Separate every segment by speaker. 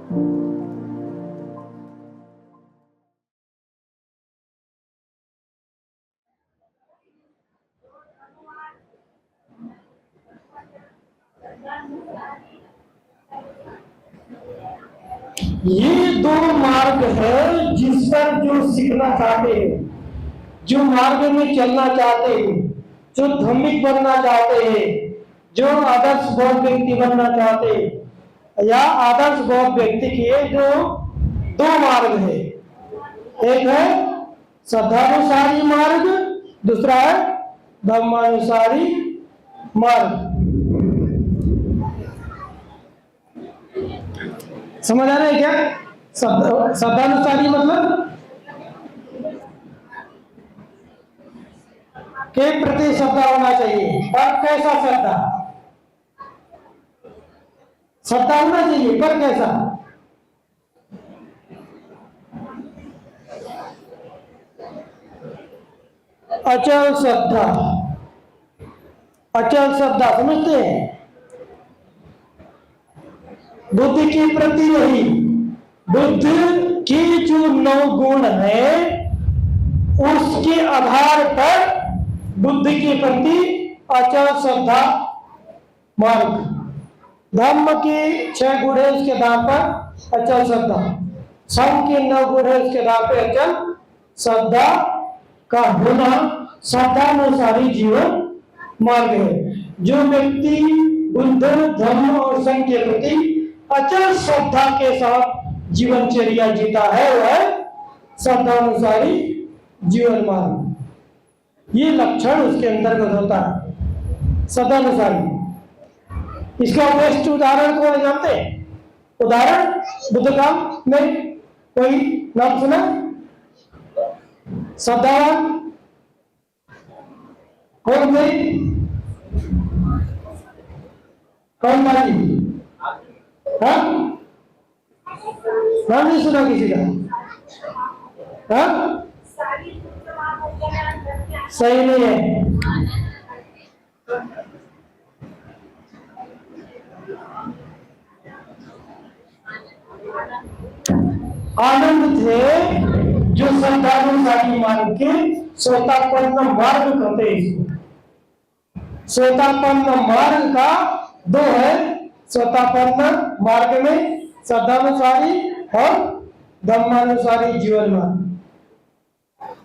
Speaker 1: ये दो मार्ग है जिस पर जो सीखना चाहते हैं, जो मार्ग में चलना चाहते हैं, जो धार्मिक बनना चाहते हैं, जो आदर्श बौद्ध व्यक्ति बनना चाहते हैं या आदर्श बौद्ध व्यक्ति के जो दो मार्ग है, एक है श्रद्धानुसारी मार्ग, दूसरा है धर्मानुसारी मार्ग। समझ आ रहा है क्या? श्रद्धानुसारी मतलब के प्रति श्रद्धा होना चाहिए। पर कैसा श्रद्धा? श्रद्धा होना चाहिए पर कैसा? अचल श्रद्धा। अचल श्रद्धा समझते हैं? बुद्ध के प्रति नहीं, बुद्ध के जो 9 गुण है उसके आधार पर बुद्ध के प्रति अचल श्रद्धा मार्ग। धर्म के 6 गुण है उसके आधार पर अचल श्रद्धा, संघ के 9 गुण है उसके आधार पर अचल श्रद्धा का होना श्रद्धानुसारी जीवन मार्ग है। जो व्यक्ति बुद्ध धर्म और संघ के प्रति अचल श्रद्धा के साथ जीवनचर्या जीता है वह श्रद्धानुसारी जीवन मार्ग। ये लक्षण उसके अंतर्गत होता है श्रद्धानुसारी। इसका बेस्ट उदाहरण कौन जानते हैं? उदाहरण बुद्ध काल में कोई नाम सुना? श्रद्धावान कौन थे? कौन बाजी? हाँ? नाम नहीं सुना किसी का? हाँ? सही नहीं है। आनंद थे जो श्रद्धानुसारी मार्ग के श्रोतापन्न मार्ग कहते हैं इसको। श्रोतापन्न मार्ग का 2 है, श्रोतापन्न मार्ग में श्रद्धानुसारी और धर्मानुसारी जीवन मार्ग।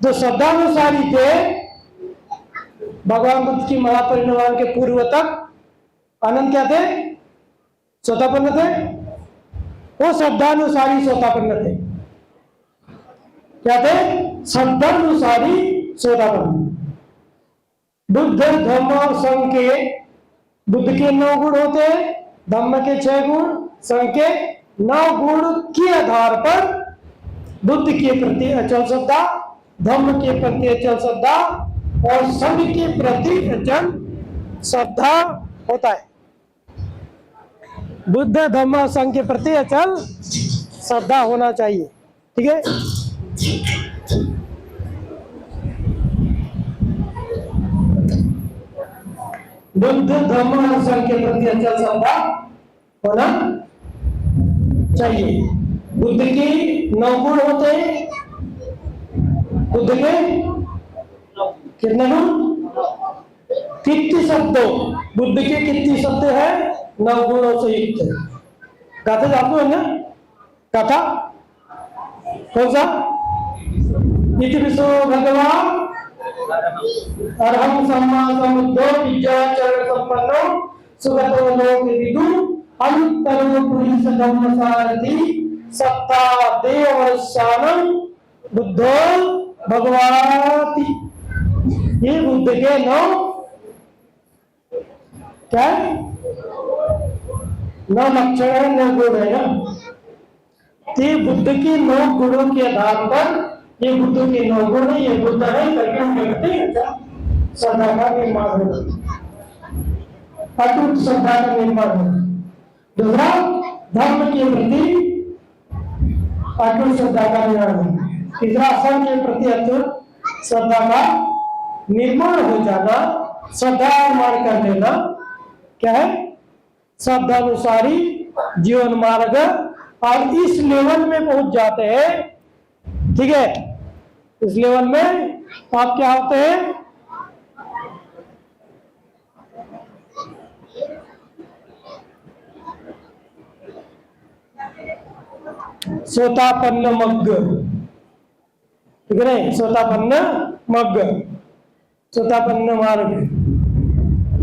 Speaker 1: जो श्रद्धानुसारी थे भगवान बुद्ध की महापरिनिर्वाण के पूर्व तक आनंद क्या थे? श्रोतापन्न थे। वो श्रद्धानुसारी श्रोतापन्न थे। क्या थे? श्रद्धानुसारी श्रोतापन्न। बुद्ध धर्म और संघ के बुद्ध के 9 गुण होते हैं, धम्म के 6 गुण, संघ के 9 गुण के आधार पर बुद्ध के प्रति अचल श्रद्धा, धम्म के प्रति अचल श्रद्धा और संघ के प्रति अचल श्रद्धा होता है। बुद्ध धम्म और संघ के प्रति अचल श्रद्धा होना चाहिए। ठीक है? बुद्ध धर्म और संघ के प्रति अचल श्रद्धा होना चाहिए। बुद्ध के 9 गुण होते हैं। बुद्ध के कितने गुण? कितने शब्दों? बुद्ध के कितने शब्द है? 9 गुणों से युक्त है। गाथा जानते हो ना? गाथा कौन सा? इति विश्व भगवान अरहं सम्मा समुद्धो विद्याचरण संपन्नो सुगतो लोक विदु अनुत्तरो पुरुष धम्मसारथि सत्ता देवशानम बुद्धो भगवाति। ये बुद्ध के 9 क्या? 9 लक्षण है, 9 गुण है ना। ते बुद्ध के 9 गुणों के आधार पर ये बुद्ध के 9 गुण है, ये बुद्ध है करके श्रद्धा का निर्माण होगा, अटूट श्रद्धा का निर्माण होगा। दूसरा धर्म के प्रति अटूट श्रद्धा का निर्माण होगा। तीसरा संघ के प्रति अटूट श्रद्धा का निर्माण हो जाना, श्रद्धा निर्माण कर लेना क्या है? श्रद्धानुसारी जीवन मार्ग और इस लेवल में पहुंच जाते हैं, ठीक है, इस लेवल में तो आप क्या होते हैं, सोतापन्न मग्ग, ठीक है ना, सोतापन्न मग्ग, सोतापन्न मार्ग,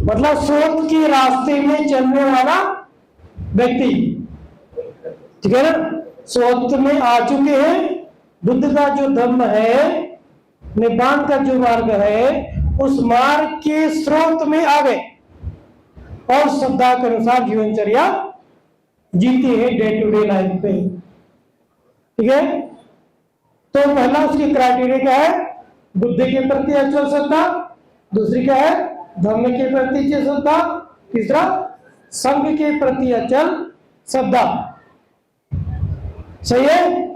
Speaker 1: मतलब सोत के रास्ते में चलने वाला व्यक्ति, ठीक है ना, सोत में आ चुके हैं, बुद्ध का जो धर्म है, निब्बान का जो मार्ग है, उस मार्ग के स्रोत में आ गए और श्रद्धा के अनुसार जीवनचर्या जीते हैं डे टू डे लाइफ पे, ठीक है। तो पहला उसकी क्राइटेरिया क्या है, बुद्ध के प्रति अचल श्रद्धा, दूसरी क्या है, धर्म के प्रति श्रद्धा, तीसरा संघ के प्रति अचल श्रद्धा। सही है,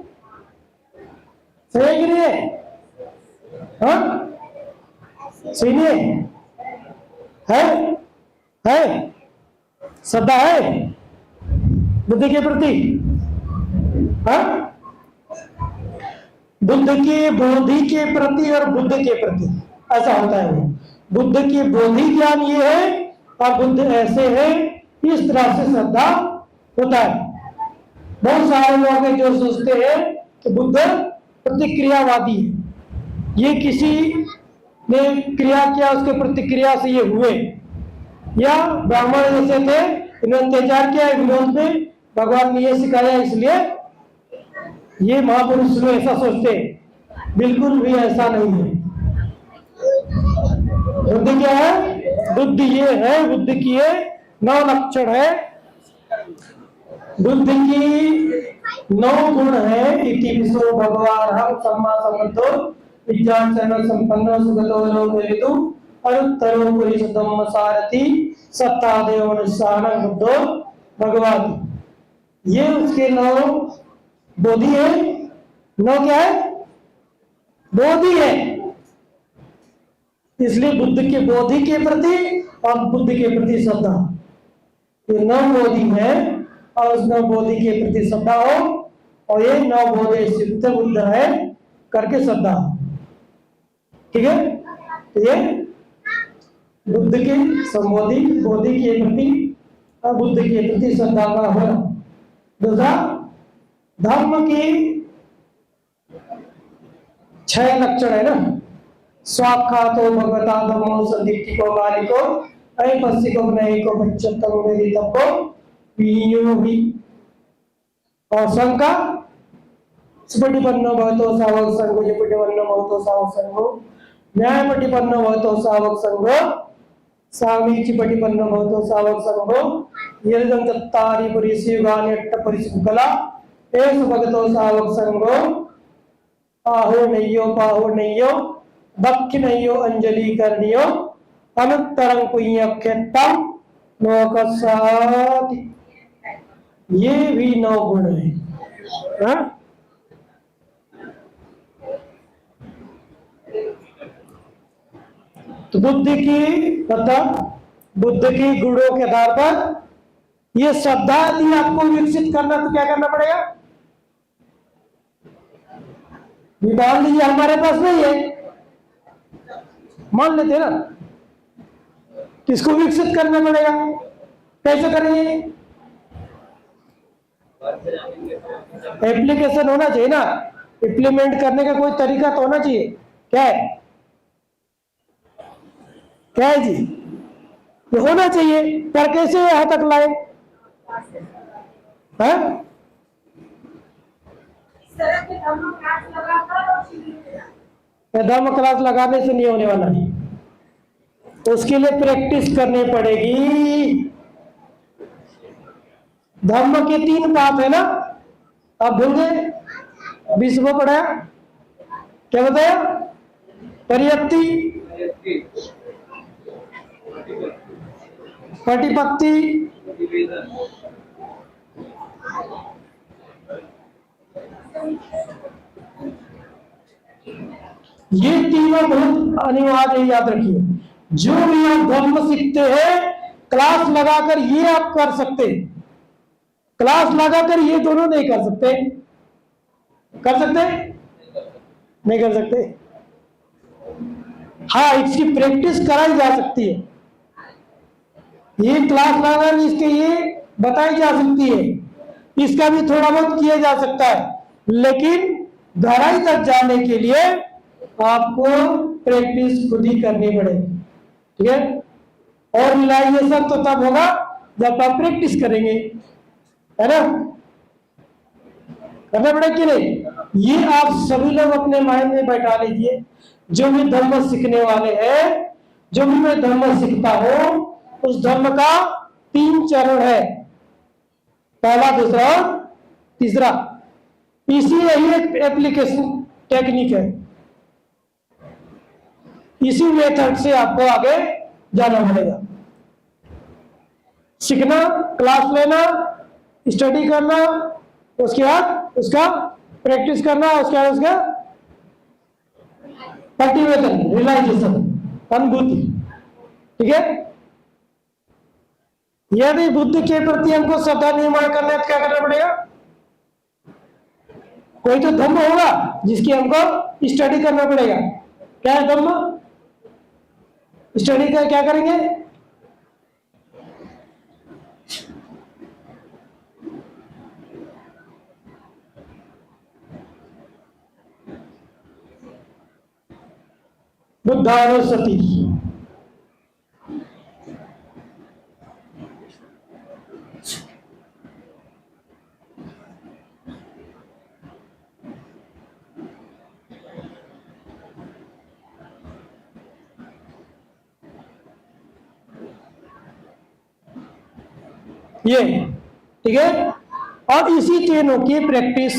Speaker 1: सही है कि नहीं है? हाँ, सही नहीं है? श्रद्धा है बुद्ध के प्रति? हाँ, बुद्ध के बोधि के प्रति और बुद्ध के प्रति ऐसा होता है। बुद्ध की बोधि ज्ञान ये है और बुद्ध ऐसे है, इस तरह से श्रद्धा होता है। बहुत सारे लोग हैं जो सोचते हैं कि बुद्ध प्रतिक्रियावादी है, ये किसी ने क्रिया किया उसके प्रतिक्रिया से ये हुए, या ब्राह्मण जैसे थे इन्होंने अत्याचार किया विनोद में, भगवान ने ये सिखाया इसलिए ये महापुरुष लोग ऐसा सोचते हैं। बिल्कुल भी ऐसा नहीं है। बुद्ध क्या है, बुद्ध ये है, बुद्ध की ये 9 लक्षण है, बुद्ध की 9 गुण है। इति विश्व भगवान हम सम्मा संबंधो विज्ञान चरण संपन्नो सुगतो लोकेतु अरुत्तरो पुरुषोत्तम सारथि सत्ता देव अनुसारं बुद्धो भगवान। ये उसके 9 बोधि है। 9 क्या है, बोधि है। इसलिए बुद्ध के बोधि के प्रति और बुद्ध के प्रति श्रद्धा, ये 9 बोधि है और उस 9 बोधि के प्रति श्रद्धा हो, और ये 9 बोधि सिद्ध बुद्ध है करके श्रद्धा, ठीक है। ये बुद्ध के संबोधि बोधि के प्रति और बुद्ध के प्रति श्रद्धा का होना। दूसरा, धर्म के 6 लक्षण है ना, स्वाख्यातो भगवता धम्मो संदीप्तिको बालिको ऐपस्सिको नैको बच्चत्तम वेदितव्यो विनियो हि। और संघ का सुपटिपन्नो भवतो सावक संघो, जुपटिपन्नो भवतो सावक संघो, न्यायपटिपन्नो भवतो सावक संघो, सामीचिपटिपन्नो भवतो सावक संघो, यदिदं तत्तारि परिसयुगानि अट्टपरिसुकला एष भगतो सावक संघो, आहो नय्यो दक्षिणयो अंजलि करनियो अनुत्तरं पुण्यक्षेत्रं लोकसाति। ये भी 9 गुण है। हाँ? तो बुद्ध की मतलब बुद्ध के गुणों के आधार पर ये श्रद्धा यदि आपको विकसित करना तो क्या करना पड़ेगा? मान लीजिए हमारे पास नहीं है, मान लेते ना, किसको विकसित करना पड़ेगा? कैसे करेंगे? एप्लीकेशन होना चाहिए ना, इम्प्लीमेंट करने का कोई तरीका तो होना चाहिए। क्या है, क्या है जी? ये होना चाहिए, पर कैसे यहां तक लाए? धर्म क्लास लगाने से नहीं होने वाला है, उसके लिए प्रैक्टिस करनी पड़ेगी। धर्म के 3 पाठ है ना, आप भूल गए? 20 में पढ़ा, क्या बताया? परियक्ति, प्रतिपत्ति, ये तीनों बहुत अनिवार्य, याद रखिए। जो भी आप धर्म सीखते हैं क्लास लगाकर ये आप कर सकते हैं, क्लास लगाकर ये दोनों नहीं कर सकते। कर सकते? नहीं कर सकते। हाँ, इसकी प्रैक्टिस कराई जा सकती है, ये क्लास लगाकर इसके ये बताई जा सकती है, इसका भी थोड़ा बहुत किया जा सकता है, लेकिन गहराई तक जाने के लिए आपको प्रैक्टिस खुद ही करनी पड़ेगी। ठीक है? और रियलाइजेशन तो तब होगा जब आप प्रैक्टिस करेंगे, है ना? करना पड़ेगा कि नहीं? ये आप सभी लोग अपने माइंड में बैठा लीजिए। जो भी धर्म सीखने वाले हैं, जो भी मैं धर्म सीखता हूं, उस धर्म का 3 चरण है, पहला, दूसरा और तीसरा। इसी यही एक एप्लीकेशन टेक्निक है, इसी मेथड से आपको आगे जाना पड़ेगा। सीखना, क्लास लेना, स्टडी करना, उसके बाद उसका प्रैक्टिस करना, उसके बाद उसका कल्टीवेशन, रियलाइजेशन, अनुभूति। ठीक है? यदि बुद्धि के प्रति हमको श्रद्धा निर्माण करना है तो क्या करना पड़ेगा? कोई तो धम्म होगा जिसकी हमको स्टडी करना पड़ेगा। क्या है धम्म? स्टडी का क्या करेंगे? बुद्धानुस्मृति। ये ठीक है? और इसी तीनों की प्रैक्टिस,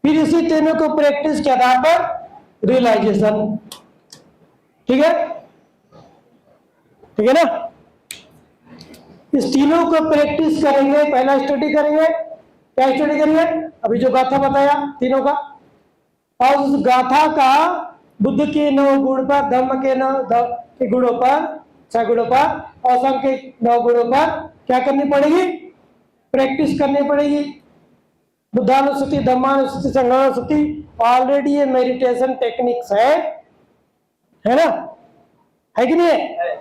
Speaker 1: फिर इसी तीनों को प्रैक्टिस के आधार पर रियलाइजेशन। ठीक है? ठीक है ना? इस तीनों को प्रैक्टिस करेंगे, पहला स्टडी करेंगे। क्या स्टडी करेंगे? अभी जो गाथा बताया तीनों का, और उस गाथा का बुद्ध के 9 गुण पर, धम्म के 9 के गुणों पर, 6 गुणों पर, और संघ के 9 गुणों पर क्या करनी पड़ेगी? प्रैक्टिस करनी पड़ेगी। बुद्धानुस्मृति, धम्मानुस्मृति, संघानुस्मृति ऑलरेडी ये मेडिटेशन टेक्निक्स है ना? है कि नहीं है?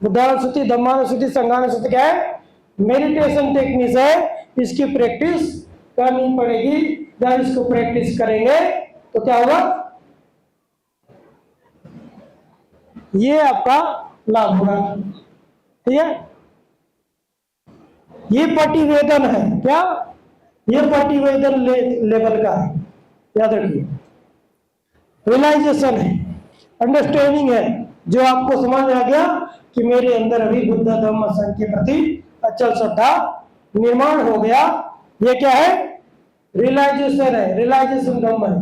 Speaker 1: बुद्धानुस्मृति, धम्मानुस्मृति, संघानुस्मृति क्या है? मेडिटेशन टेक्निक्स है। इसकी प्रैक्टिस करनी पड़ेगी। जब इसको प्रैक्टिस करेंगे तो क्या होगा? ये आपका लाभ होगा। ठीक है? ये प्रतिवेदन है। क्या? ये प्रतिवेदन लेवल का है, याद रखिए। रियलाइजेशन है, अंडरस्टैंडिंग है, जो आपको समझ आ गया कि मेरे अंदर अभी बुद्ध धम्म संघ के प्रति अचल श्रद्धा निर्माण हो गया। ये क्या है? रियलाइजेशन है, रियलाइजेशन धम्म है।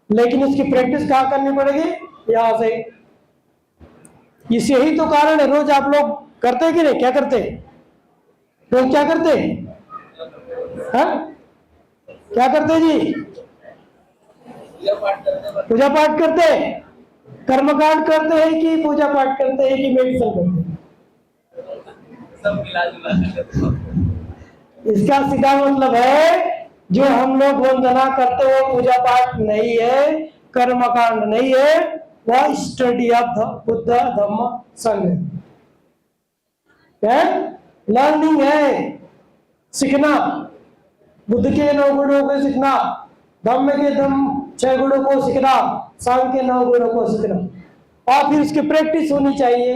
Speaker 1: लेकिन इसकी प्रैक्टिस कहाँ करनी पड़ेगी? यहां से। इस यही तो कारण है, रोज आप लोग करते हैं कि नहीं? क्या करते? रोज क्या करते? हाँ, क्या करते जी? पूजा पाठ करते, कर्मकांड करते हैं कि पूजा पाठ करते हैं कि मेडिटेशन करते हैं? इसका सीधा मतलब है जो हम लोग वंदना करते हो पूजा पाठ नहीं है, कर्मकांड नहीं है, वह स्टडी ऑफ बुद्ध धम्म संघ है, लर्निंग है, सीखना। बुद्ध के 9 गुणों को सीखना, धम्म के 6 गुणों को सीखना, संघ के 9 गुणों को सीखना, और फिर उसकी प्रैक्टिस होनी चाहिए।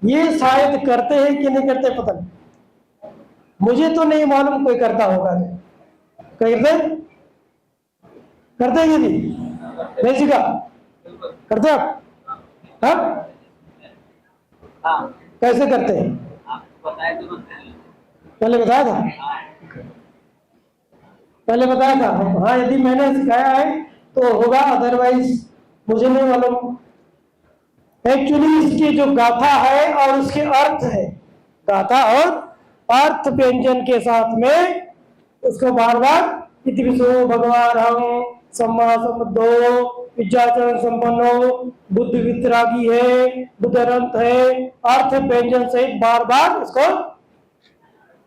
Speaker 1: ये शायद करते हैं कि नहीं करते पता नहीं, मुझे तो नहीं मालूम कोई करता होगा। करते हैं कि नहीं सीखा? करते आप? हाँ, कैसे करते हैं? पहले बताया था, पहले बताया था। हाँ, यदि मैंने सिखाया है तो होगा, अदरवाइज मुझे नहीं मालूम। एक्चुअली इसकी जो गाथा है और उसके अर्थ है, गाथा और अर्थ व्यंजन के साथ में उसको बार बार इति विषो भगवान हम सम्मा संबुद्धो विद्याचरण संपन्नो बुद्ध वितरागी है, बुद्धरंत है, अर्थ व्यंजन सहित बार बार उसको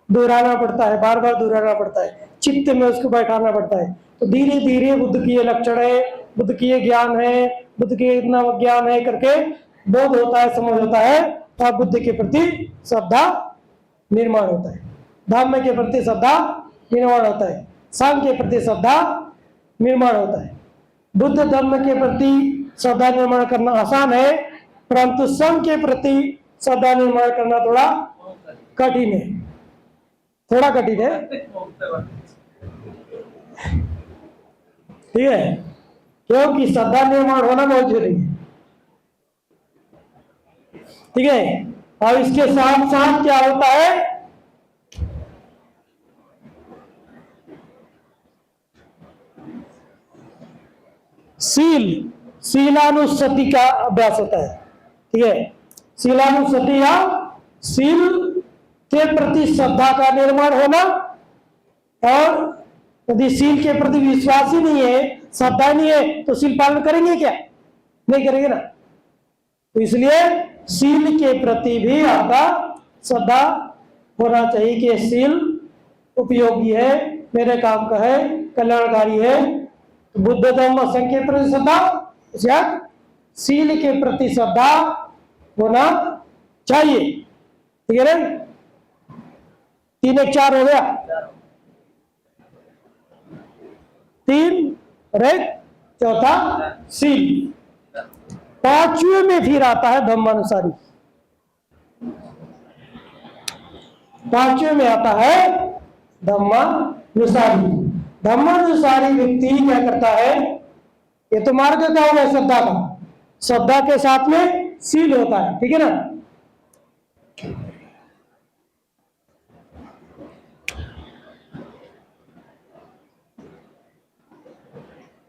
Speaker 1: दोहराना पड़ता है, बार बार दोहराना पड़ता है, चित्त में उसको बैठाना पड़ता है। तो धीरे धीरे बुद्ध की ये लक्षण है, बुद्ध की ये ज्ञान है, बुद्ध के इतना ज्ञान है करके बोध होता है, समझ होता है, तब बुद्ध के प्रति श्रद्धा निर्माण होता है, धम्म के प्रति श्रद्धा निर्माण होता है, संघ के प्रति श्रद्धा निर्माण होता है। बुद्ध धर्म के प्रति श्रद्धा निर्माण करना आसान है, परंतु संघ के प्रति श्रद्धा निर्माण करना थोड़ा कठिन है, थोड़ा कठिन है। ठीक है, क्योंकि श्रद्धा निर्माण होना बहुत जरूरी है। ठीक है, और इसके साथ साथ क्या होता है, शीलानुसति का अभ्यास होता है। ठीक है, शीलानुसति या शील के प्रति श्रद्धा का निर्माण होना, और यदि शील के प्रति विश्वास ही नहीं है, श्रद्धा नहीं है, तो शील पालन करेंगे क्या? नहीं करेंगे ना। तो इसलिए शील के प्रति भी आपका श्रद्धा होना चाहिए कि शील उपयोगी है, मेरे काम का है, कल्याणकारी है। तो बुद्ध धर्म संघ के प्रति श्रद्धा, या शील के प्रति श्रद्धा होना चाहिए। ठीक है ना, 3 1 4 हो गया, 3 और 1 चौथा शील। 5वें में फिर आता है धम्मानुसारी। 5वें में आता है धम्मानुसारी। धम्मानुसारी व्यक्ति क्या करता है, ये तो मार्ग का होगा श्रद्धा का, श्रद्धा के साथ में शील होता है। ठीक है ना,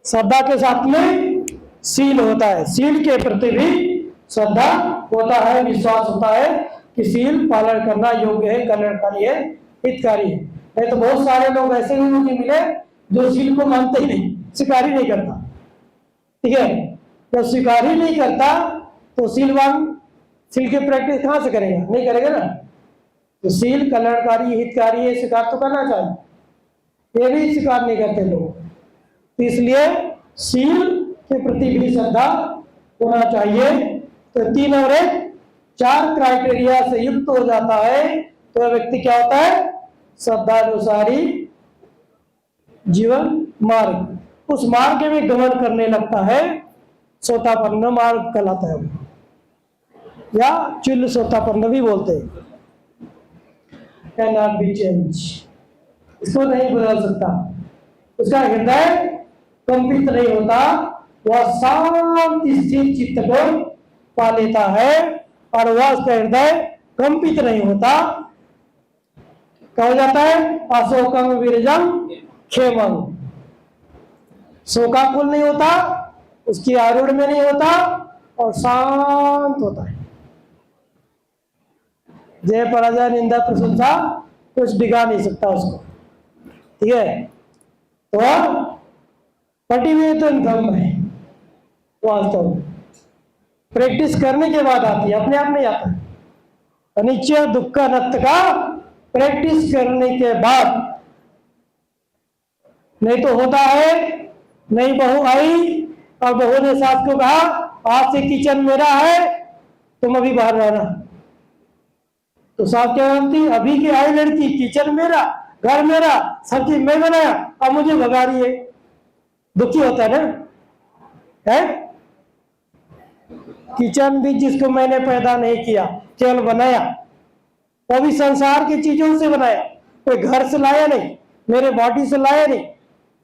Speaker 1: श्रद्धा के साथ में शील होता है, शील के प्रति भी श्रद्धा होता है, विश्वास होता है कि शील पालन करना योग्य है, कल्याणकारी है, हितकारी है। नहीं तो बहुत सारे लोग ऐसे भी मुझे मिले जो शील को मानते ही नहीं, स्वीकार ही नहीं करता। ठीक है, जब स्वीकार ही नहीं करता तो शील की प्रैक्टिस कहां से करेगा? नहीं करेगा ना। तो शील कल्याणकारी हितकारी है, स्वीकार तो करना चाहिए, ये भी स्वीकार नहीं करते लोग। तो इसलिए शील के प्रति भी श्रद्धा होना चाहिए। तो 3 और 1 4 क्राइटेरिया से युक्त हो जाता है तो व्यक्ति क्या होता है, श्रद्धानुसारी जीवन मार्ग, उस मार्ग में गमन करने लगता है, सोतापन्न मार्ग कहलाता है, या चुल्ल सोतापन्न भी बोलते हैं। कैन नॉट बी चेंज, इसको नहीं बदल सकता। उसका हृदय कंपित नहीं होता, वह शांत स्थिर चित्त को पा लेता है, और वह उसका हृदय कंपित नहीं होता। क्या हो जाता है, अशोकम विरजम खेमम, शोकाकुल नहीं होता, उसकी आरूढ़ में नहीं होता, और शांत होता है। जय पराजय निंदा प्रशंसा कुछ बिगाड़ नहीं सकता उसको। ठीक है, तो पटिवेतन धम्म है वास्तव में, प्रैक्टिस करने के बाद आती है, अपने आप नहीं आता। अनिश्चय दुख नत्थ का प्रैक्टिस करने के बाद, नहीं तो होता है, नई बहू आई और बहू ने सास को कहा आज से किचन मेरा है, तुम अभी बाहर रहना। तो सास क्या बोलती, अभी की आई लड़की, किचन मेरा, घर मेरा, सब चीज मैं बनाया, अब मुझे भगा रही है। दुखी होता है ना, है? किचन भी जिसको मैंने पैदा नहीं किया, केवल बनाया, वो भी संसार की चीजों से बनाया, कोई घर से लाया नहीं, मेरे बॉडी से लाया नहीं,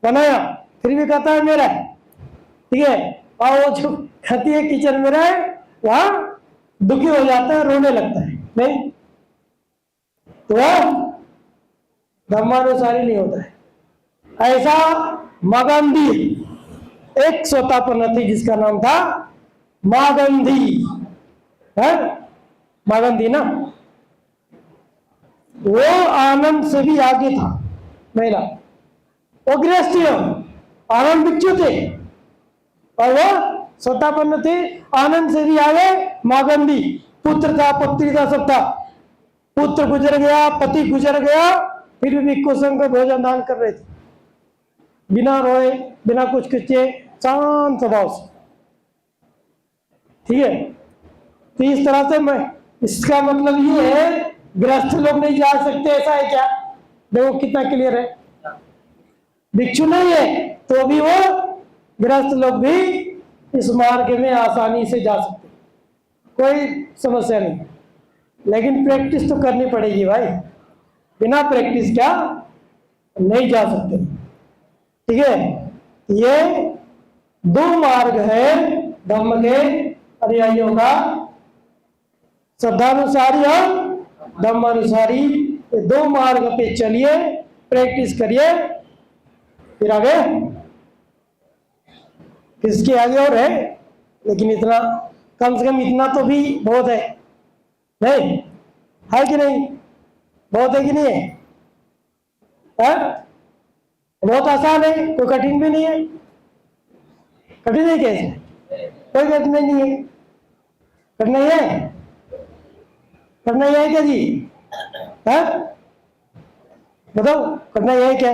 Speaker 1: बनाया, फिर भी कहता है मेरा है। ठीक है, और वो जो कहती है किचन मेरा है, वहां दुखी हो जाता है, रोने लगता है। नहीं तो धर्मानुसारी नहीं होता है। ऐसा मागंधी, एक सोतापन्न थी जिसका नाम था मागंधी, है मागंधी ना, वो आनंद से भी आगे था महिला, वो गृहस्थी, आनंद भिक्षु थे, और वो सोतापन्न थे, आनंद से भी आगे मागंधी, पुत्र था, पुत्री था, सब था। पुत्र गुजर गया, पति गुजर गया, फिर भी भिक्षु संघ को भोजन दान कर रहे थे, बिना रोए, बिना कुछ किए, शांत स्वभाव से। ठीक है, तो इस तरह से मैं, इसका मतलब ये है गृहस्थ लोग नहीं जा सकते, ऐसा है क्या? देखो कितना क्लियर है। भिक्षु नहीं है तो भी वो गृहस्थ लोग भी इस मार्ग में आसानी से जा सकते, कोई समस्या नहीं। लेकिन प्रैक्टिस तो करनी पड़ेगी भाई, बिना प्रैक्टिस क्या नहीं जा सकते। ठीक है, ये दो मार्ग है धम्म के अनुयायियों का, श्रद्धानुसारी और धम्मानुसारी। ये दो मार्ग पे चलिए, प्रैक्टिस करिए, फिर आगे किसके आगे और है, लेकिन इतना, कम से कम इतना तो भी बहुत है, नहीं है कि नहीं? बहुत है कि नहीं है? बहुत आसान है, कोई कठिन भी नहीं है। कठिन है कैसे? कोई कठिनाई नहीं है। कठिनाई है? कठिनाई है क्या जी? है? बताओ कठिनाई है क्या?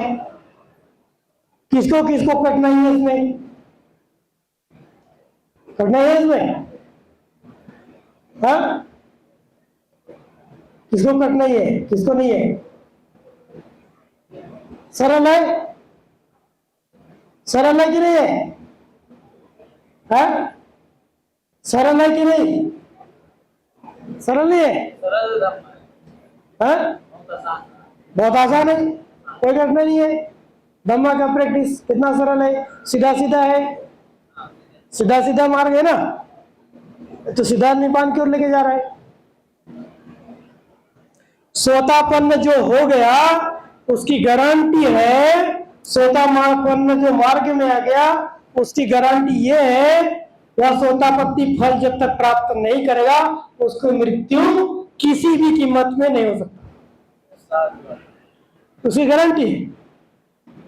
Speaker 1: किसको किसको कठिनाई है इसमें? कठिनाई है इसमें? हाँ, किसको कठिनाई है, किसको नहीं है? सरल है? सरल है कि नहीं है? हाँ, सरल है कि नहीं? सरल नहीं है? हाँ, बहुत आसान है, कोई कठिनाई नहीं है। धम्मा का प्रैक्टिस कितना सरल है, सीधा सीधा है, सीधा सीधा मार्ग है ना, तो सिद्धांत निपान की ओर लेके जा रहा है। सोतापन्न जो हो गया उसकी गारंटी है, सोतापन्न जो मार्ग में आ गया उसकी गारंटी ये है, वह सोतापत्ति फल जब तक प्राप्त नहीं करेगा उसको मृत्यु किसी भी कीमत में नहीं हो सकता, उसकी गारंटी।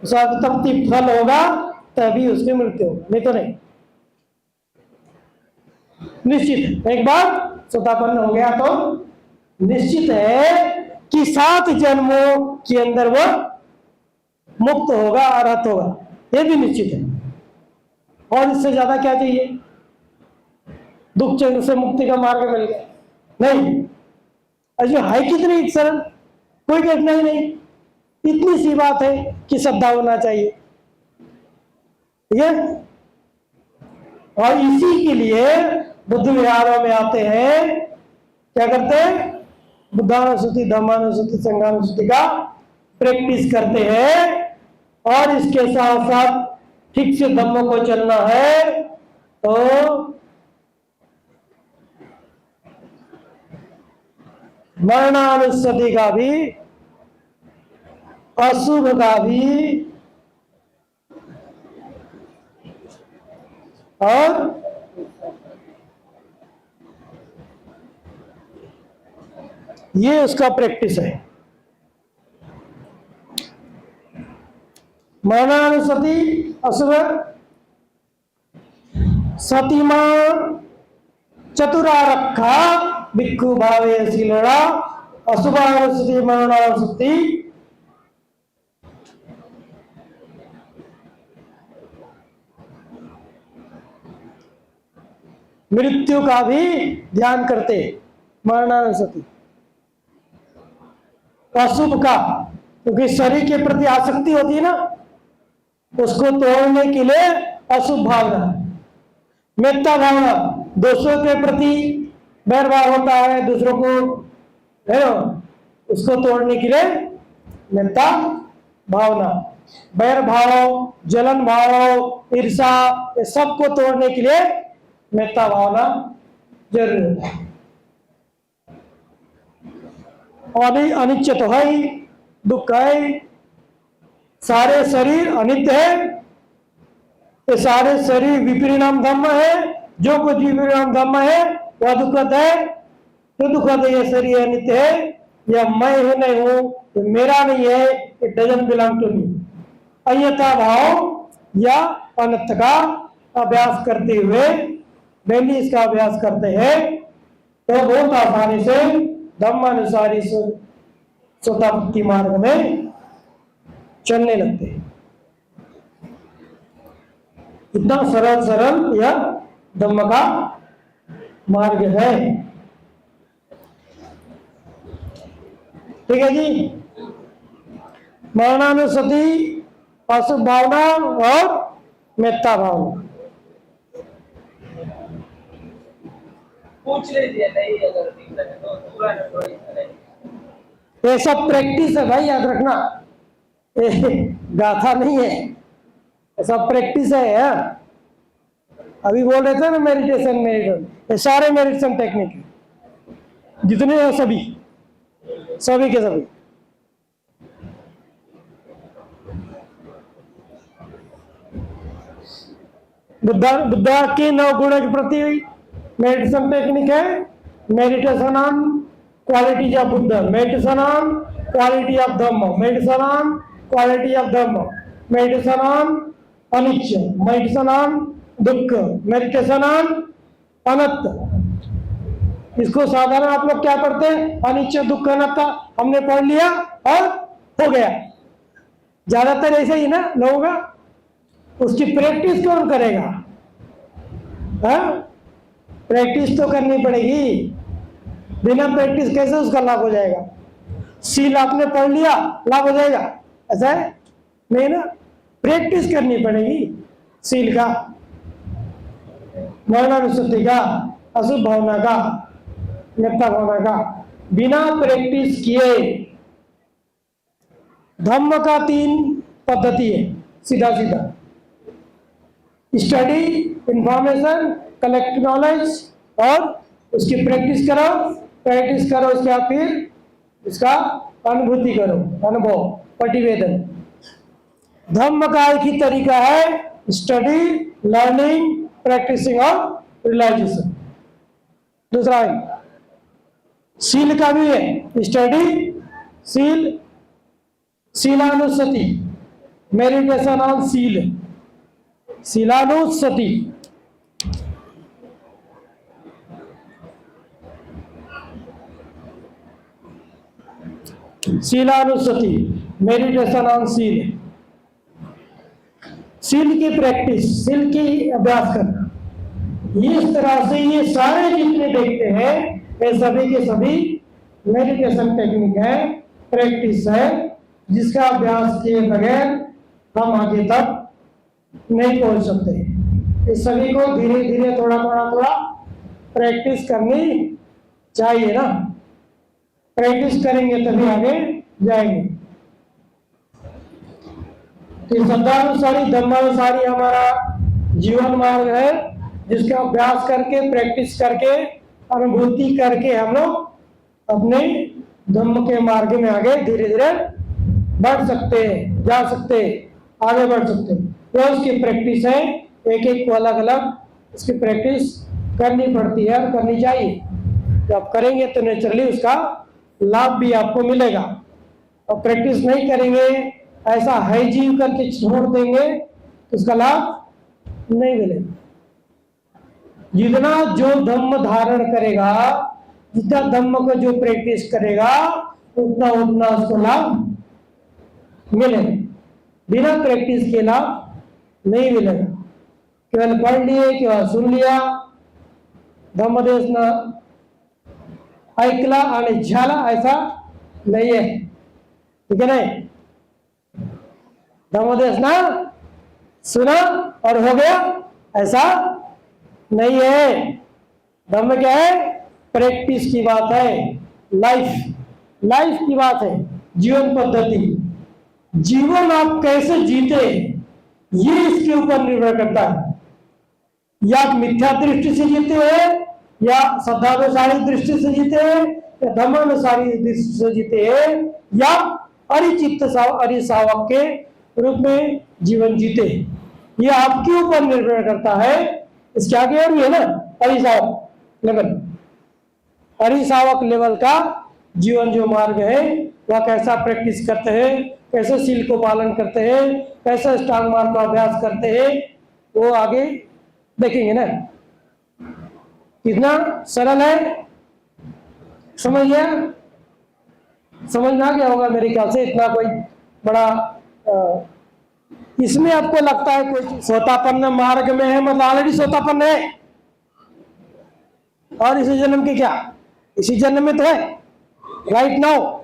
Speaker 1: सोतापत्ति फल होगा तभी उसकी मृत्यु होगी, नहीं तो नहीं, निश्चित। एक बार सोतापन्न हो गया तो निश्चित है कि 7 जन्मों के अंदर वह मुक्त होगा, अरहत होगा, यह भी निश्चित है। और इससे ज्यादा क्या चाहिए? दुख चंद्र से मुक्ति का मार्ग मिल गया, नहीं। अजो है कितनी सरल, कोई कठिनाई नहीं, इतनी सी बात है कि श्रद्धा होना चाहिए। ठीक है, और इसी के लिए बुद्ध विहारों में आते हैं, क्या करते हैं? बुद्धानुसूति, धम्मानुसूति, संघानुसूति का प्रैक्टिस करते हैं, और इसके साथ साथ ठीक से धम्म को चलना है तो मरणानुसूति का भी, अशुभ का भी, और ये उसका प्रैक्टिस है। मरणानुसति, अशुभ, सतीमा चतुरारक्षा भिक्षु भावे शीलड़ा, अशुभानुसति, मरणानुसति, मृत्यु का भी ध्यान करते, मरणानुसति। अशुभ का, क्योंकि शरीर के प्रति आसक्ति होती है ना, उसको तोड़ने के लिए अशुभ भावना। मिथ्या भावना, दूसरों के प्रति बैरभाव होता है, दूसरों को है ना, उसको तोड़ने के लिए मिथ्या भावना। बैर भाव, जलन भाव, ईर्षा, ये सबको तोड़ने के लिए मिथ्या भावना जरूर है। और अनिश्चित तो है ही, दुख है, सारे शरीर अनित्य है, ये सारे शरीर विपरिणाम धम्म है, जो कुछ विपरिणाम धम्म है वह दुखद है, जो दुखद है ये शरीर अनित्य है, यह मैं हूं नहीं हूं, ये मेरा नहीं है, it doesn't belong to me. अन्यथा भाव या अनर्थ का अभ्यास करते हुए, डेली इसका अभ्यास करते हैं तो बहुत आसानी से धम्मानुसारी स्वतः भक्ति मार्ग में चलने लगते हैं। इतना सरल सरल यह धम्म का मार्ग है। ठीक है जी। मरणानुसति, अशुभ भावना और मेत्ता भावना।
Speaker 2: पूछ लीजिए, नहीं अगर दिख रहे तो पूरा
Speaker 1: ये सब प्रैक्टिस है भाई, याद रखना, ये गाथा नहीं है, ये सब प्रैक्टिस है। अभी बोल रहे थे ना मेडिटेशन मेडिटेशन, ये सारे मेडिटेशन टेक्निक है जितने हैं, सभी सभी के सभी। बुद्धा के 9 गुणों के प्रति मेडिटेशन टेक्निक है। Meditation on qualities of Buddha, meditation on quality of Dhamma, meditation on quality of Dhamma, meditation on अनिच्छ, मेडिटेशन ऑन दुख, मेडिटेशन ऑन अनंत। इसको साधारण आप लोग क्या पढ़ते हैं? अनिच्छ दुख अनंत हमने पढ़ लिया और हो गया। ज्यादातर ऐसे ही ना लोगों का। उसकी प्रैक्टिस कौन करेगा? प्रैक्टिस तो करनी पड़ेगी, बिना प्रैक्टिस कैसे उसका लाभ हो जाएगा? सील आपने पढ़ लिया, लाभ हो जाएगा? ऐसा है नहीं ना, प्रैक्टिस करनी पड़ेगी सील का, मरणानुस्मृति का, अशुभ भावना का, मेत्ता भावना का। बिना प्रैक्टिस किए धम्म का 3 पद्धति है, सीधा सीधा। स्टडी, इंफॉर्मेशन, कलेक्ट नॉलेज और उसकी प्रैक्टिस करो, प्रैक्टिस करो उसके बाद फिर इसका अनुभूति करो, अनुभव, प्रतिवेदन। धम्म का एक ही तरीका है, स्टडी, लर्निंग, प्रैक्टिसिंग और रियलाइजेशन। दूसरा है सील का भी है, स्टडी, सील, सीलानुसति, मेडिटेशन ऑन सील, सीलानुसति। सीलानुसति, मेडिटेशन ऑन सील, सील की प्रैक्टिस, सील की अभ्यास करना। इस तरह से ये सारे जितने देखते हैं ये सभी के सभी मेडिटेशन टेक्निक है, प्रैक्टिस है, जिसका अभ्यास किए बगैर हम आगे तक नहीं पहुंच सकते। इस सभी को धीरे धीरे थोड़ा प्रैक्टिस करनी चाहिए ना। प्रैक्टिस करेंगे तभी आगे जाएंगे। तो श्रद्धानुसारी, धम्मानुसारी हमारा जीवन मार्ग है, जिसका अभ्यास करके, प्रैक्टिस करके, अनुभूति करके हम लोग अपने धम्म के मार्ग में आगे धीरे धीरे बढ़ सकते हैं, जा सकते हैं, आगे बढ़ सकते हैं। तो उसकी प्रैक्टिस है, एक एक को अलग अलग उसकी प्रैक्टिस करनी पड़ती है और करनी चाहिए। जब करेंगे तो नेचुरली उसका लाभ भी आपको मिलेगा। और प्रैक्टिस नहीं करेंगे, ऐसा है जीव करके छोड़ देंगे तो उसका लाभ नहीं मिलेगा। जितना जो धम्म धारण करेगा, जितना धम्म को जो प्रैक्टिस करेगा, उतना उतना उसको लाभ मिलेगा। बिना प्रैक्टिस के लाभ नहीं मिलेगा। केवल पढ़ लिए, केवल सुन लिया, धम्मदेश न ऐकला आणि झाला, ऐसा नहीं है, ठीक है नहीं? धम्मदेश ना सुना और हो गया, ऐसा नहीं है। धम्म क्या है? प्रैक्टिस की बात है, लाइफ की बात है, जीवन पद्धति। जीवन आप कैसे जीते ये इसके ऊपर निर्भर करता है। या मिथ्या दृष्टि से जीते हैं, या श्रद्धानुसारी दृष्टि से जीते हैं, या धम्मानुसारी दृष्टि से जीते हैं, या अरिचित्त अरिसावक के रूप में जीवन जीते। ये आपके ऊपर निर्भर करता है। इसके आगे और भी है ना, अरिसावक लेवल, अरिसावक लेवल का जीवन जो मार्ग है, वह कैसा प्रैक्टिस करते हैं, कैसे सील को पालन करते हैं, कैसे स्ट्रांग मार्ग का अभ्यास करते हैं, वो आगे देखेंगे ना। कितना सरल है, समझ गया? समझ में आ गया होगा मेरे ख्याल से, इतना कोई बड़ा इसमें आपको लगता है कोई सोतापन्न मार्ग में है, मतलब ऑलरेडी सोतापन्न है, और इसी जन्म के क्या, इसी जन्म में तो है, राइट नाउ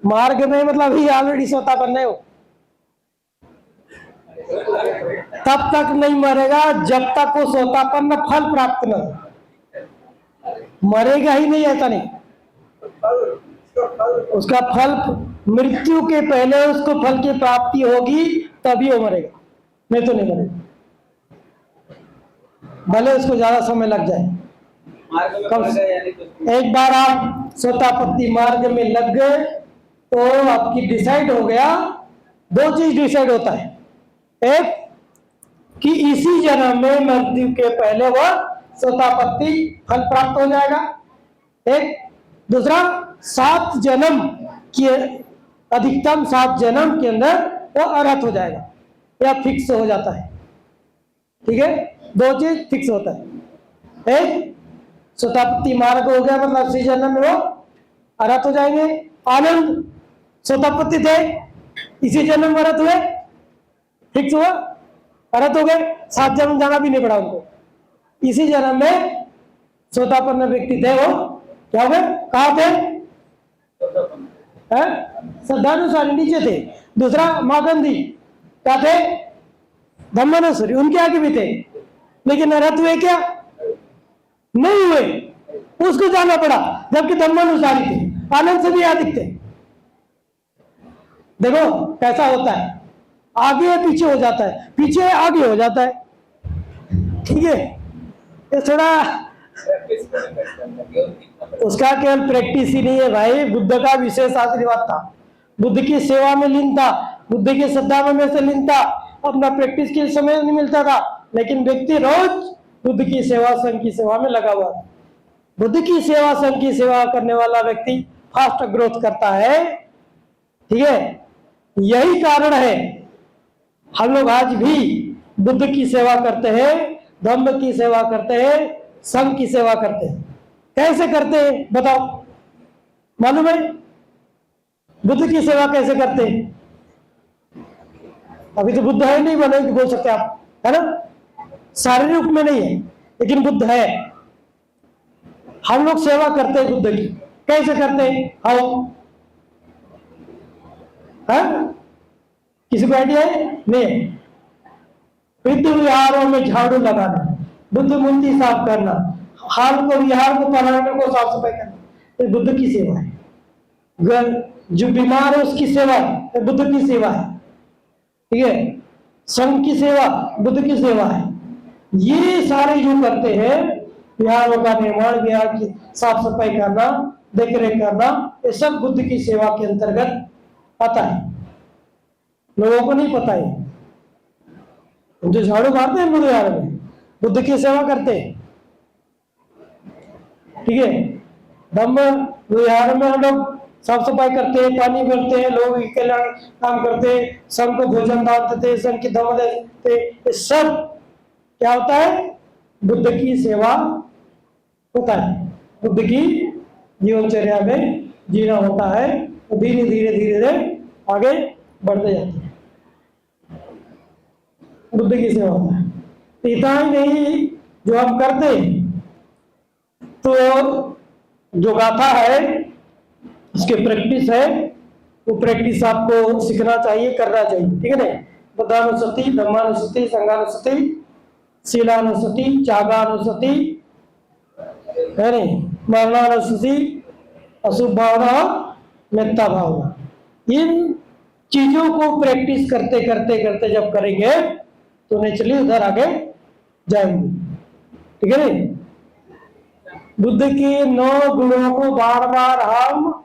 Speaker 1: मार्ग में, मतलब ही ऑलरेडी सोतापन्न है वो। तब तक नहीं मरेगा जब तक वो सोतापन्न फल प्राप्त न हो, मरेगा ही नहीं, ऐसा नहीं। उसका फल, मृत्यु के पहले उसको फल की प्राप्ति होगी तभी वो मरेगा, नहीं तो नहीं मरेगा, भले उसको ज्यादा समय लग जाए। एक बार आप सोतापत्ति मार्ग में लग गए तो आपकी डिसाइड हो गया, दो चीज डिसाइड होता है, एक कि इसी जन्म में मृत्यु के पहले वह सोतापत्ति फल प्राप्त हो जाएगा, एक दूसरा 7 जन्म के, अधिकतम 7 जन्म के अंदर वो अर्हत हो जाएगा या फिक्स हो जाता है। ठीक है, दो चीज फिक्स होता है, एक सोतापत्ति मार्ग हो गया मतलब इसी जन्म में वो अर्हत हो जाएंगे। आनंद सोतापत्ति थे, इसी जन्म में अर्हत हुए, फिक्स हुआ, अर्हत हो गए, 7 जन्म जाना भी नहीं पड़ा उनको, इसी जन्म में सोतापन्न व्यक्ति थे, वो क्या हो गए, कहाँ थे, श्रद्धानुसारी नीचे थे। दूसरा माँ गांधी क्या थे, धम्मानुसारी, उनके आगे भी थे, लेकिन अर्हत हुए क्या, नहीं हुए, उसको जाना पड़ा, जबकि धम्मानुसारी थे, आनंद से भी अधिक थे। देखो कैसा होता है, आगे पीछे हो जाता है, पीछे आगे हो जाता है। ठीक है, ये थोड़ा उसका केवल प्रैक्टिस ही नहीं है भाई, बुद्ध का विशेष आशीर्वाद था, बुद्ध की सेवा में लीन था, बुद्ध की श्रद्धा में से लीन था, अपना प्रैक्टिस के समय नहीं मिलता था, लेकिन व्यक्ति रोज बुद्ध की सेवा, संघ की सेवा में लगा हुआ। बुद्ध की सेवा, संघ की सेवा करने वाला व्यक्ति फास्ट ग्रोथ करता है। ठीक है, यही कारण है हम लोग आज भी बुद्ध की सेवा करते हैं, धम्म की सेवा करते हैं, संघ की सेवा करते हैं। कैसे करते हैं बताओ, मालूम है बुद्ध की सेवा कैसे करते हैं? अभी तो बुद्ध है नहीं, बने बोल सकते आप, है ना, शारीरिक रूप में नहीं है, लेकिन बुद्ध है। हम लोग सेवा करते हैं बुद्ध की, कैसे करते हैं, आओ, है किसी को आइडिया है? नहीं। बुद्ध विहारों में झाड़ू लगाना, बुद्ध मूर्ति साफ करना, हाल को, विहार को, परांगण को साफ सफाई करना, ये बुद्ध की सेवा है। जो बीमार है उसकी सेवा है, बुद्ध की सेवा है। ठीक है, संघ की सेवा बुद्ध की सेवा है। ये सारे जो करते हैं, विहारों का निर्माण, विहार की साफ सफाई करना, देख रेख करना, ये सब बुद्ध की सेवा के अंतर्गत आता है। लोगों को नहीं पता है, जो झाड़ू मारते हैं बुद्ध विहार में, बुद्ध की सेवा करते हैं। ठीक है, धम्म विहार में हम लोग साफ सफाई करते हैं, पानी भरते हैं, लोग के कल्याण काम करते हैं, संघ को भोजन दान देते हैं, संघ की दवा देते हैं, ये सब क्या होता है, बुद्ध की सेवा होता है, बुद्ध की जीवनचर्या में जीना होता है। तो धीरे धीरे धीरे धीरे आगे बढ़ते जाते हैं, बुद्ध की सेवा होता है। इतना ही नहीं, जो हम करते हैं तो जो गाथा है उसकी प्रैक्टिस है, वो प्रैक्टिस आपको सीखना चाहिए, करना चाहिए। ठीक है ना, बुद्धानुस्मृति, धम्मानुस्मृति, संघानुस्मृति, शीलानुस्मृति, त्यागानुस्मृति, है नहीं, मरणानुस्मृति, अशुभ भावना, मिथ्या भावना, इन चीजों को प्रैक्टिस करते करते करते जब करेंगे तो नेचुरली उधर आगे जाएंगे। ठीक है नहीं, बुद्ध के 9 गुणों को बार बार हम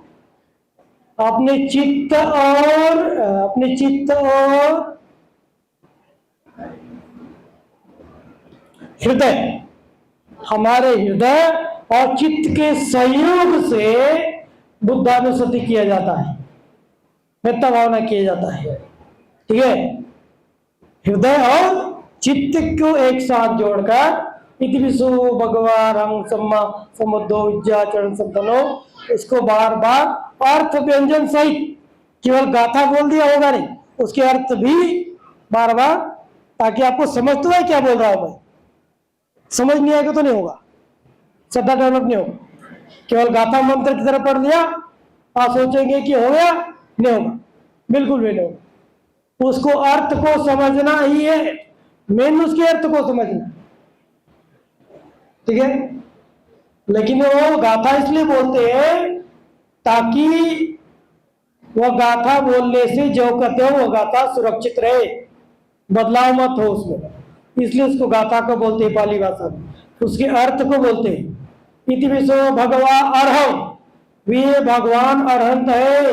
Speaker 1: अपने चित्त और हृदय, हमारे हृदय और चित्त के संयोग से बुद्धानुस्मृति किया जाता है, मिथ्या भावना किया जाता है। ठीक है, हृदय और चित्त को एक साथ जोड़कर इति विशो भगवान रंग सम्मा समुद्रो विद्याचरण संतनो। इसको बार बार अर्थ व्यंजन सहित, केवल गाथा बोल दिया होगा नहीं, उसके अर्थ भी बार बार, ताकि आपको समझ तो है क्या बोल रहा हूं मैं। समझ नहीं आएगा तो नहीं होगा, श्रद्धा डेवलप नहीं होगा। केवल गाथा मंत्र की तरह पढ़ लिया, आप सोचेंगे कि हो गया, नहीं होगा, बिल्कुल भी नहीं होगा। उसको अर्थ को समझना ही है मेन, उसके अर्थ को समझना, ठीक है। लेकिन वो गाथा इसलिए बोलते हैं ताकि वह गाथा बोलने से जो कहते हो वो गाथा सुरक्षित रहे, बदलाव मत हो उसमें, इसलिए उसको गाथा को बोलते हैं पाली भाषा में। उसके अर्थ को बोलते हैं इति विशो भगवा अर्हं, वे भगवान अरहंत है,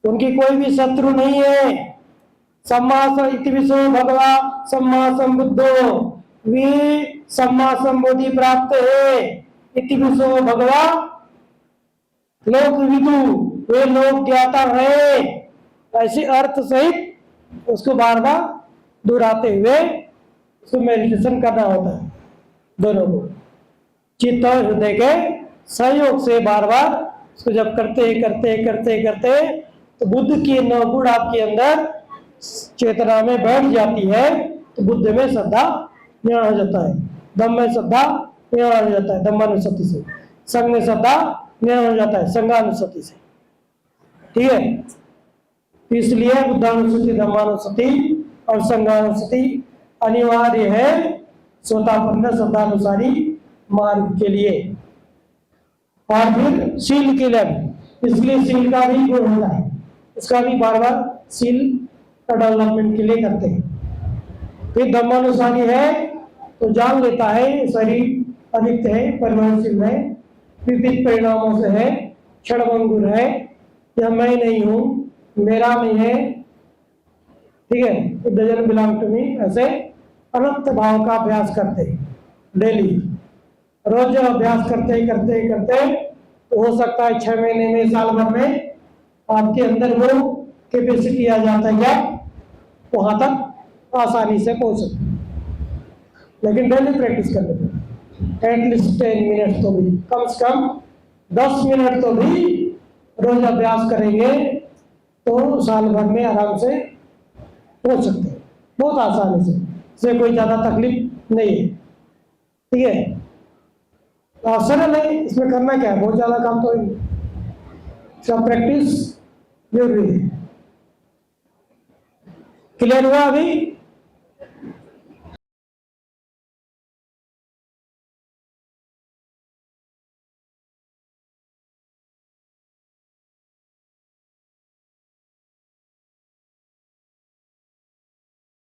Speaker 1: उनकी कोई भी शत्रु नहीं है। सम्मा इति विशो भगवा सम्मा संबुद्धो, वे सम्मा संबोधि प्राप्त है। इति विशो भगवा लोक विदु, वे लोक ज्ञाता है। ऐसे अर्थ सहित उसको बार बार दोहराते हुए उसको मेडिटेशन करना होता है, दोनों को चित्त और हृदय के सहयोग से बार बार उसको जब करते करते करते करते तो बुद्ध की नवगुण आपके अंदर चेतना में बैठ जाती है, तो बुद्ध में श्रद्धा निर्माण हो जाता है, दम में श्रद्धा निर्माण हो जाता है धम्मानुसति से, संघ में श्रद्धा निर्माण हो जाता है संघानुसति से, ठीक है। इसलिए बुद्धानुसति, धम्मानुसति और संघानुसति अनिवार्य है स्वतःपन्न श्रद्धानुसारी मार्ग के लिए, और फिर शील के लिए भी। इसलिए शील का भी गुण होता है, इसका भी बार बार शील का डेवलपमेंट के लिए करते हैं। फिर धम्मानुसारी है तो जान लेता है शरीर अनित्य है, परिवर्तनशील है, विविध परिणामों से है, क्षणभंगुर है, यह मैं नहीं हूं, मेरा नहीं है, ठीक है, it doesn't belong to me. ऐसे अनंत भाव का अभ्यास करते हैं डेली, रोज अभ्यास करते करते करते तो हो सकता है 6 महीने में, साल भर में आपके अंदर वो कैपेसिटी आ जाता है, या वहां तक आसानी से पहुंच सकते हैं। लेकिन डेली प्रैक्टिस करने पर एटलीस्ट 10 मिनट तो भी, कम से कम 10 मिनट तो भी रोज अभ्यास करेंगे तो साल भर में आराम से पहुंच सकते हैं, बहुत आसानी से, इसमें कोई ज्यादा तकलीफ नहीं है, ठीक है। सरल है, इसमें करना क्या है, बहुत ज्यादा काम तो नहीं, सब प्रैक्टिस जरूरी है। क्लियर हुआ अभी?